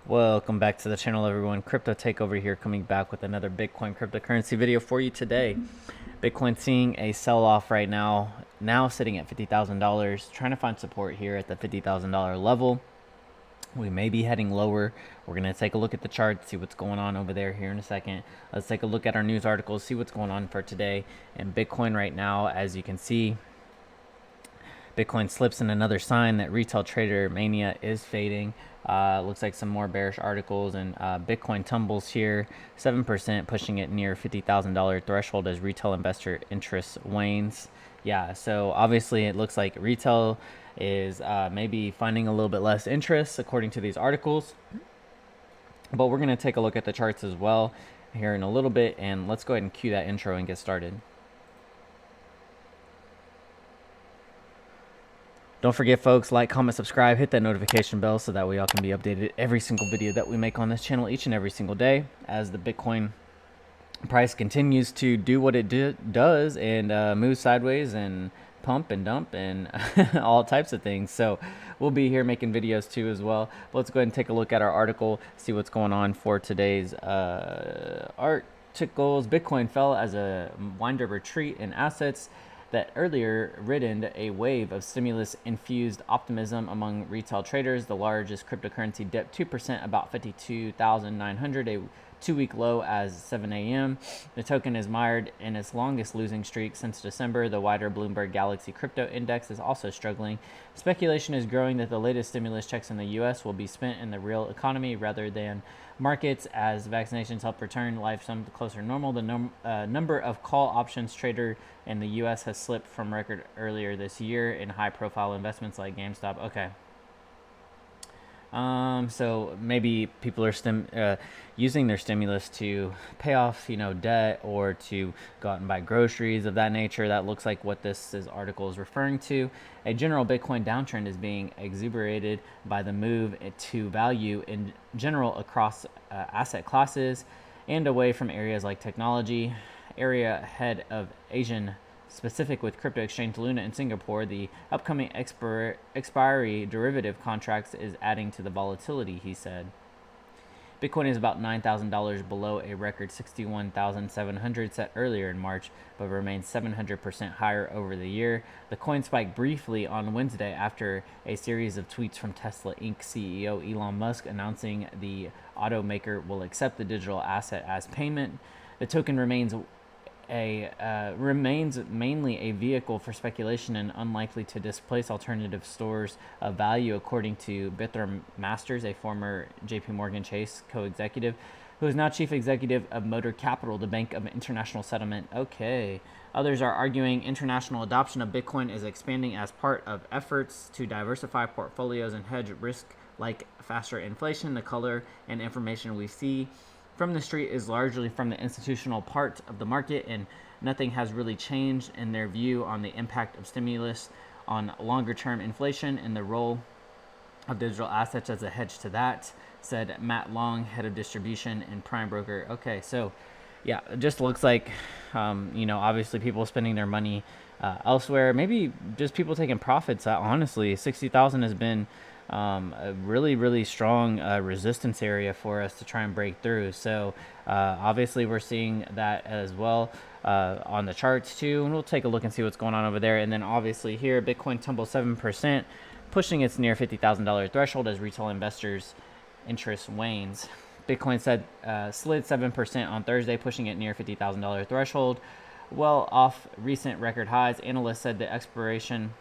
Welcome back to the channel, everyone. CryptoTakeOver here, coming back with another Bitcoin cryptocurrency video for you today. Bitcoin seeing a sell-off right now sitting at $50,000, trying to find support here at the $50,000 level. We may be heading lower. We're going to take a look at the chart, see what's going on over there here in a second. Let's take a look at our news articles, see what's going on for today. And Bitcoin right now, as you can see, Bitcoin slips in another sign that retail trader mania is fading. Looks like some more bearish articles, and Bitcoin tumbles here 7%, pushing it near $50,000 threshold as retail investor interest wanes. Yeah, so obviously it looks like retail is maybe finding a little bit less interest according to these articles. But we're going to take a look at the charts as well here in a little bit, and let's go ahead and cue that intro and get started. Don't forget, folks, like, comment, subscribe, hit that notification bell so that way y'all can be updated every single video that we make on this channel each and every single day as the Bitcoin price continues to do what it does and move sideways and pump and dump and all types of things. So we'll be here making videos too as well. But let's go ahead and take a look at our article, see what's going on for today's articles. Bitcoin fell as a winder retreat in assets that earlier ridden a wave of stimulus-infused optimism among retail traders. The largest cryptocurrency dipped 2%, about 52,900, a two-week low as 7 a.m. The token is mired in its longest losing streak since December. The wider Bloomberg Galaxy Crypto Index is also struggling. Speculation is growing that the latest stimulus checks in the U.S. will be spent in the real economy rather than markets as vaccinations help return life some closer to normal. The number of call options traded in the U.S. has slipped from record earlier this year in high-profile investments like GameStop. Okay. So maybe people are using their stimulus to pay off, debt, or to go out and buy groceries of that nature. That looks like what this article is referring to. A general Bitcoin downtrend is being exacerbated by the move to value in general across asset classes and away from areas like technology. Area head of Asian specific with crypto exchange Luna in Singapore, the upcoming expiry derivative contracts is adding to the volatility, he said. Bitcoin is about $9,000 below a record 61,700 set earlier in March, but remains 700% higher over the year. The coin spiked briefly on Wednesday after a series of tweets from Tesla Inc. CEO Elon Musk announcing the automaker will accept the digital asset as payment. The token remains mainly a vehicle for speculation and unlikely to displace alternative stores of value, according to Bithram Masters, a former JP Morgan Chase co-executive, who is now chief executive of Motor Capital, the Bank of International Settlement. Okay. Others are arguing international adoption of Bitcoin is expanding as part of efforts to diversify portfolios and hedge risk like faster inflation. The color and information we see from the street is largely from the institutional part of the market, and nothing has really changed in their view on the impact of stimulus on longer-term inflation and the role of digital assets as a hedge to that, said Matt Long, head of distribution and prime broker. Okay, so yeah, it just looks like, obviously people spending their money elsewhere, maybe just people taking profits. Honestly, 60,000 has been a really, really strong resistance area for us to try and break through. So obviously we're seeing that as well on the charts too, and we'll take a look and see what's going on over there. And then obviously here, Bitcoin tumbles 7%, pushing its near $50,000 threshold as retail investors' interest wanes. Bitcoin slid 7% on Thursday, pushing it near $50,000 threshold, well off recent record highs. Analysts said the expiration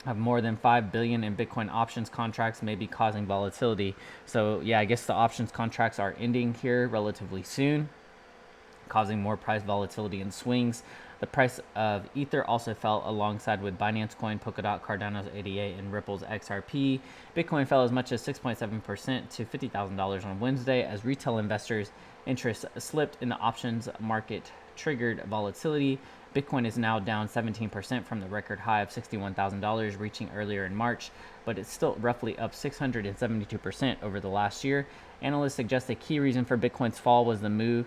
of more than 5 billion in Bitcoin options contracts may be causing volatility. So yeah, I guess the options contracts are ending here relatively soon, causing more price volatility and swings. The price of Ether also fell alongside with Binance Coin, Polkadot, Cardano's 88, and Ripple's XRP. Bitcoin fell as much as 6.7% to $50,000 on Wednesday as retail investors' interest slipped in the options market triggered volatility. Bitcoin is now down 17% from the record high of $61,000 reaching earlier in March, but it's still roughly up 672% over the last year. Analysts suggest a key reason for Bitcoin's fall was the move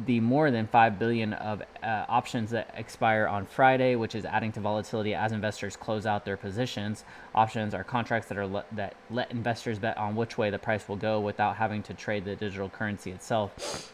the more than 5 billion of options that expire on Friday, which is adding to volatility as investors close out their positions. Options are contracts that let investors bet on which way the price will go without having to trade the digital currency itself.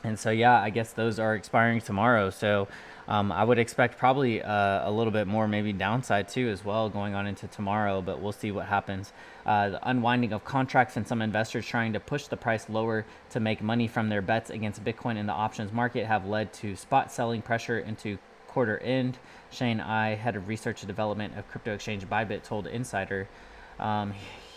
And so, yeah, I guess those are expiring tomorrow. So I would expect probably a little bit more, maybe downside too, as well, going on into tomorrow. But we'll see what happens. The unwinding of contracts and some investors trying to push the price lower to make money from their bets against Bitcoin in the options market have led to spot selling pressure into quarter end. Shane I, head of research and development of crypto exchange Bybit, told Insider.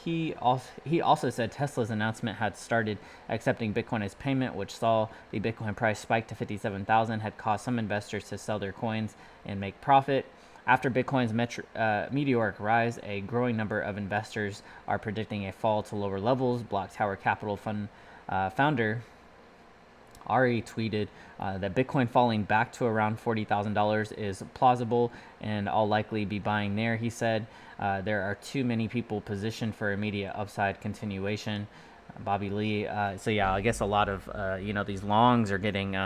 He also said Tesla's announcement had started accepting Bitcoin as payment, which saw the Bitcoin price spike to 57,000, had caused some investors to sell their coins and make profit. After Bitcoin's meteoric rise, a growing number of investors are predicting a fall to lower levels. Block Tower Capital Fund founder Ari tweeted that Bitcoin falling back to around $40,000 is plausible, and I'll likely be buying there. He said there are too many people positioned for immediate upside continuation. Bobby Lee. So yeah, I guess a lot of these longs are getting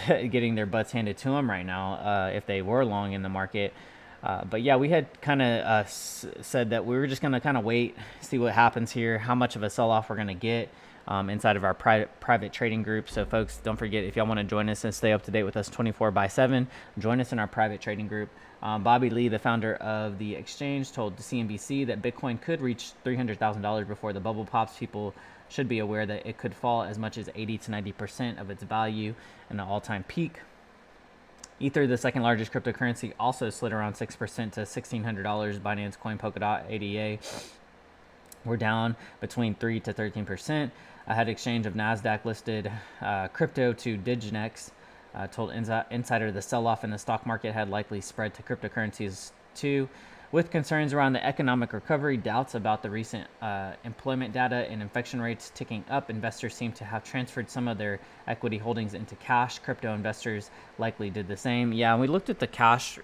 getting their butts handed to them right now if they were long in the market. But yeah, we had kind of said that we were just going to kind of wait, see what happens here, how much of a sell-off we're going to get inside of our private trading group. So folks, don't forget, if y'all want to join us and stay up to date with us 24/7, join us in our private trading group. Bobby Lee, the founder of the exchange, told CNBC that Bitcoin could reach $300,000 before the bubble pops. People should be aware that it could fall as much as 80 to 90% of its value in an all-time peak. Ether, the second largest cryptocurrency, also slid around 6% to $1,600. Binance Coin, Polkadot, ADA were down between 3 to 13%. A head exchange of NASDAQ listed crypto to Diginex told Insider the sell-off in the stock market had likely spread to cryptocurrencies too. With concerns around the economic recovery, doubts about the recent employment data, and infection rates ticking up, investors seem to have transferred some of their equity holdings into cash. Crypto investors likely did the same. Yeah, and we looked at the cash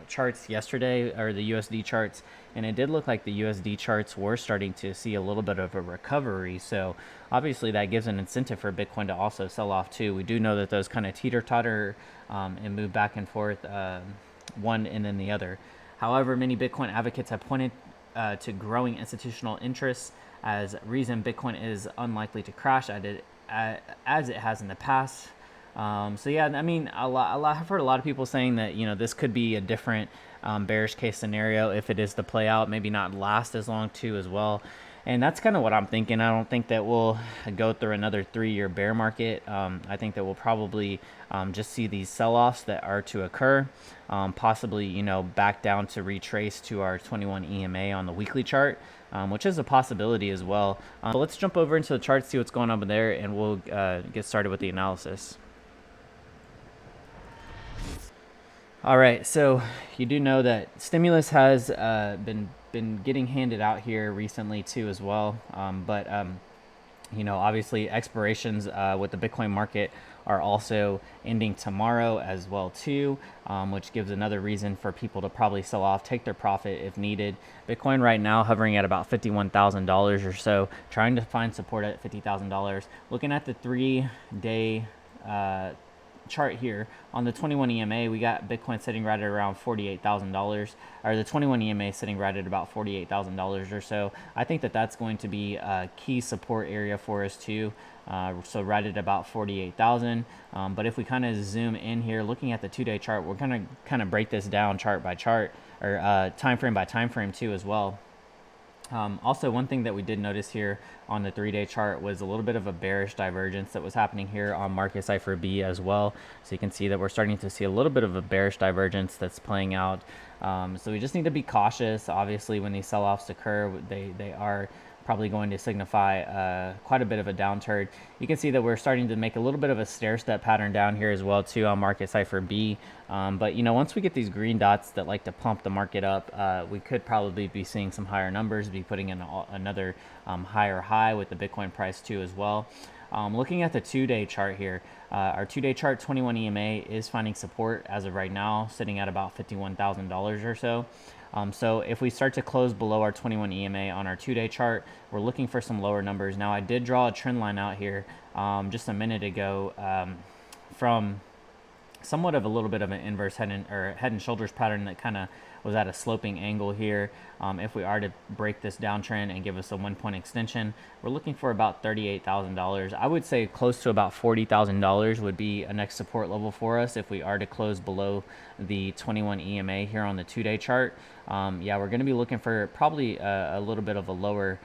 charts yesterday, or the USD charts, and it did look like the USD charts were starting to see a little bit of a recovery. So obviously that gives an incentive for Bitcoin to also sell off too. We do know that those kind of teeter-totter and move back and forth, one and then the other. However, many Bitcoin advocates have pointed to growing institutional interests as reason Bitcoin is unlikely to crash as it has in the past. So yeah, I mean, I've heard a lot of people saying that this could be a different bearish case scenario if it is to play out, maybe not last as long too as well. And that's kind of what I'm thinking. I don't think that we'll go through another 3-year bear market. I think that we'll probably just see these sell-offs that are to occur, possibly, back down to retrace to our 21 EMA on the weekly chart, which is a possibility as well. But let's jump over into the chart, see what's going on over there, and we'll get started with the analysis. All right, so you do know that stimulus has been getting handed out here recently too as well, but obviously expirations with the Bitcoin market are also ending tomorrow as well too, which gives another reason for people to probably sell off, take their profit if needed. Bitcoin right now hovering at about $51,000 or so, trying to find support at $50,000. Looking at the 3-day chart here on the 21 EMA, we got Bitcoin sitting right at around $48,000, or the 21 EMA sitting right at about $48,000 or so. I think that that's going to be a key support area for us too. So right at about 48,000. But if we kind of zoom in here, looking at the 2-day chart, we're going to kind of break this down chart by chart, or time frame by time frame too as well. Also, one thing that we did notice here on the 3-day chart was a little bit of a bearish divergence that was happening here on Market Cipher B as well. So you can see that we're starting to see a little bit of a bearish divergence that's playing out. So we just need to be cautious. Obviously, when these sell-offs occur, they are probably going to signify quite a bit of a downturn. You can see that we're starting to make a little bit of a stair-step pattern down here as well too on Market Cipher B. But once we get these green dots that like to pump the market up, we could probably be seeing some higher numbers, be putting in another higher high with the Bitcoin price too as well. Looking at the 2-day chart here, our 2-day chart 21 EMA is finding support as of right now, sitting at about $51,000 or so. So if we start to close below our 21 EMA on our 2-day chart, we're looking for some lower numbers. Now I did draw a trend line out here just a minute ago from somewhat of a little bit of an inverse head and shoulders pattern that kind of was at a sloping angle here. If we are to break this downtrend and give us a 1-point extension, we're looking for about $38,000. I would say close to about $40,000 would be a next support level for us if we are to close below the 21 EMA here on the 2-day chart. Yeah, we're going to be looking for probably a little bit of a lower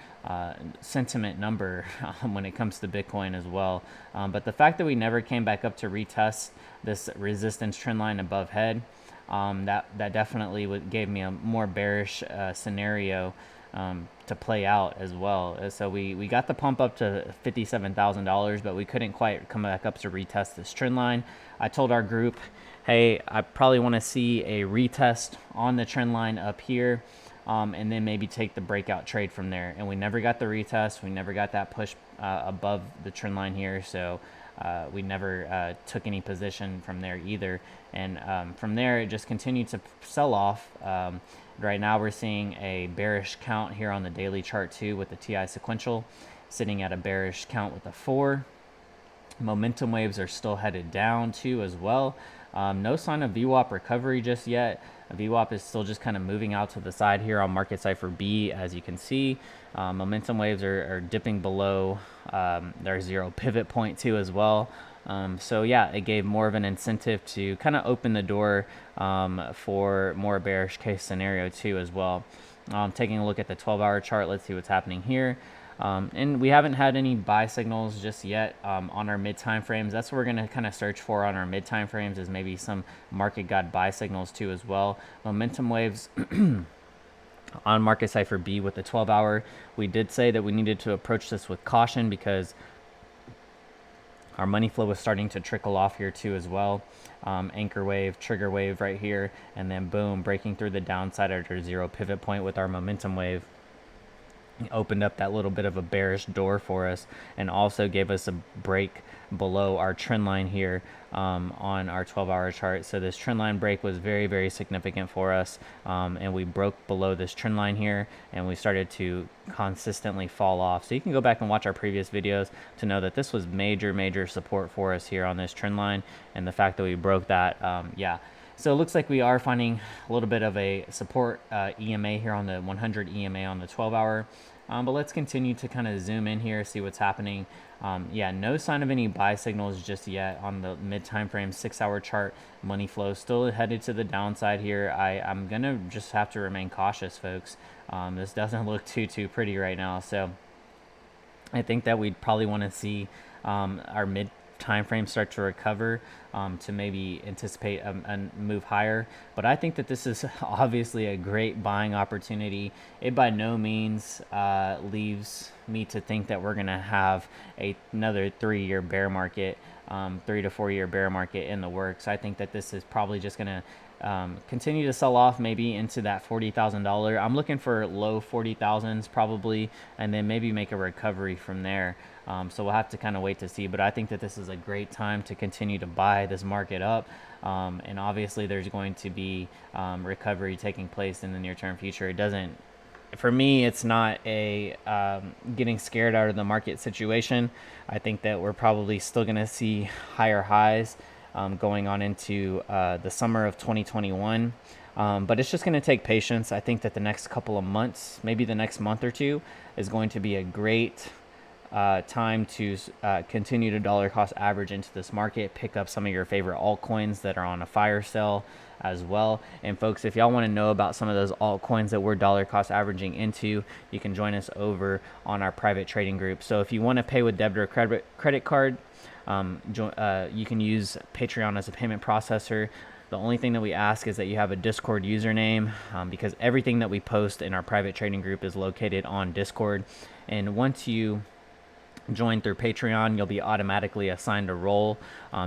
sentiment number when it comes to Bitcoin as well. But the fact that we never came back up to retest this resistance trend line above head, that definitely gave me a more bearish scenario to play out as well. So we got the pump up to $57,000, but we couldn't quite come back up to retest this trend line. I told our group, hey, I probably want to see a retest on the trend line up here, and then maybe take the breakout trade from there. And we never got the retest. We never got that push above the trend line here. So we never took any position from there either. And from there, it just continued to sell off. Right now, we're seeing a bearish count here on the daily chart too, with the TI sequential sitting at a bearish count with a 4. Momentum waves are still headed down too as well. No sign of VWAP recovery just yet. VWAP is still just kind of moving out to the side here on market cipher B, as you can see. Momentum waves are dipping below their 0 pivot point too as well. So yeah, it gave more of an incentive to kind of open the door for more bearish case scenario too as well. Taking a look at the 12-hour chart, let's see what's happening here. And we haven't had any buy signals just yet on our mid time frames. That's what we're going to kind of search for on our mid time frames, is maybe some market guide buy signals too as well. Momentum waves on market cipher B with the 12-hour. We did say that we needed to approach this with caution because our money flow was starting to trickle off here too as well. Anchor wave, trigger wave right here, and then boom, breaking through the downside at our 0 pivot point with our momentum wave. Opened up that little bit of a bearish door for us, and also gave us a break below our trend line here on our 12-hour chart. So this trend line break was very, very significant for us, and we broke below this trend line here, and we started to consistently fall off. So you can go back and watch our previous videos to know that this was major support for us here on this trend line, and the fact that we broke that, yeah. So it looks like we are finding a little bit of a support EMA here on the 100 EMA on the 12-hour. But let's continue to kind of zoom in here, see what's happening. Yeah, no sign of any buy signals just yet on the mid time frame 6-hour chart. Money flow still headed to the downside here. I'm going to just have to remain cautious, folks. This doesn't look too pretty right now. So I think that we'd probably want to see our mid time frame start to recover to maybe anticipate a move higher. But I think that this is obviously a great buying opportunity. It by no means leaves me to think that we're going to have another 3-year bear market, 3 to 4 year bear market in the works. I think that this is probably just going to continue to sell off maybe into that $40,000. I'm looking for low 40,000s probably, and then maybe make a recovery from there. So we'll have to kind of wait to see, but I think that this is a great time to continue to buy this market up. And obviously there's going to be recovery taking place in the near term future. It doesn't, for me, it's not a getting scared out of the market situation. I think that we're probably still going to see higher highs going on into the summer of 2021. But it's just going to take patience. I think that the next couple of months, maybe the next month or two, is going to be a great time to continue to dollar cost average into this market, pick up some of your favorite altcoins that are on a fire sale as well. And folks, if y'all want to know about some of those altcoins that we're dollar cost averaging into, you can join us over on our private trading group. So if you want to pay with debit or credit card, you can use Patreon as a payment processor. The only thing that we ask is that you have a Discord username, because everything that we post in our private trading group is located on Discord. And once you join through Patreon, you'll be automatically assigned a role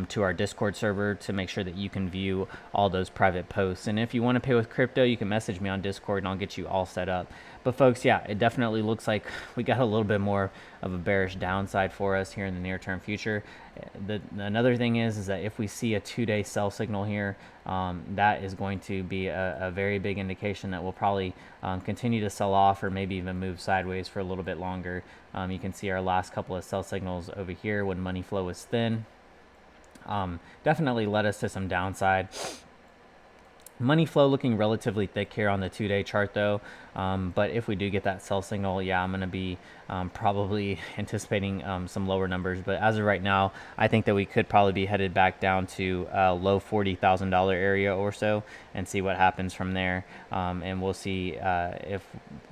to our Discord server to make sure that you can view all those private posts. And if you want to pay with crypto, you can message me on Discord and I'll get you all set up. But folks, yeah, it definitely looks like we got a little bit more of a bearish downside for us here in the near-term future. Another thing is that if we see a 2-day sell signal here, that is going to be a very big indication that we'll probably continue to sell off or maybe even move sideways for a little bit longer. You can see our last couple of sell signals over here when money flow was thin. Definitely led us to some downside. Money flow looking relatively thick here on the 2-day chart though, but if we do get that sell signal, yeah, I'm going to be probably anticipating some lower numbers. But as of right now, I think that we could probably be headed back down to low $40,000 area or so and see what happens from there. And we'll see if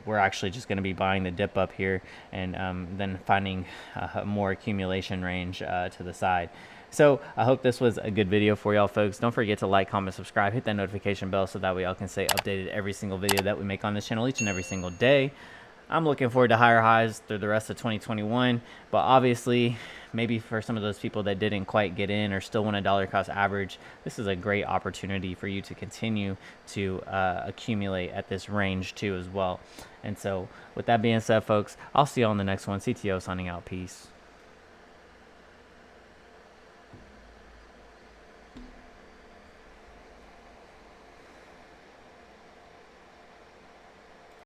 we're actually just going to be buying the dip up here and then finding a more accumulation range to the side. So I hope this was a good video for y'all folks. Don't forget to like, comment, subscribe, hit that notification bell so that way y'all can stay updated every single video that we make on this channel each and every single day. I'm looking forward to higher highs through the rest of 2021, but obviously maybe for some of those people that didn't quite get in or still want a dollar cost average, this is a great opportunity for you to continue to accumulate at this range too as well. And so with that being said, folks, I'll see you on the next one. CTO signing out. Peace.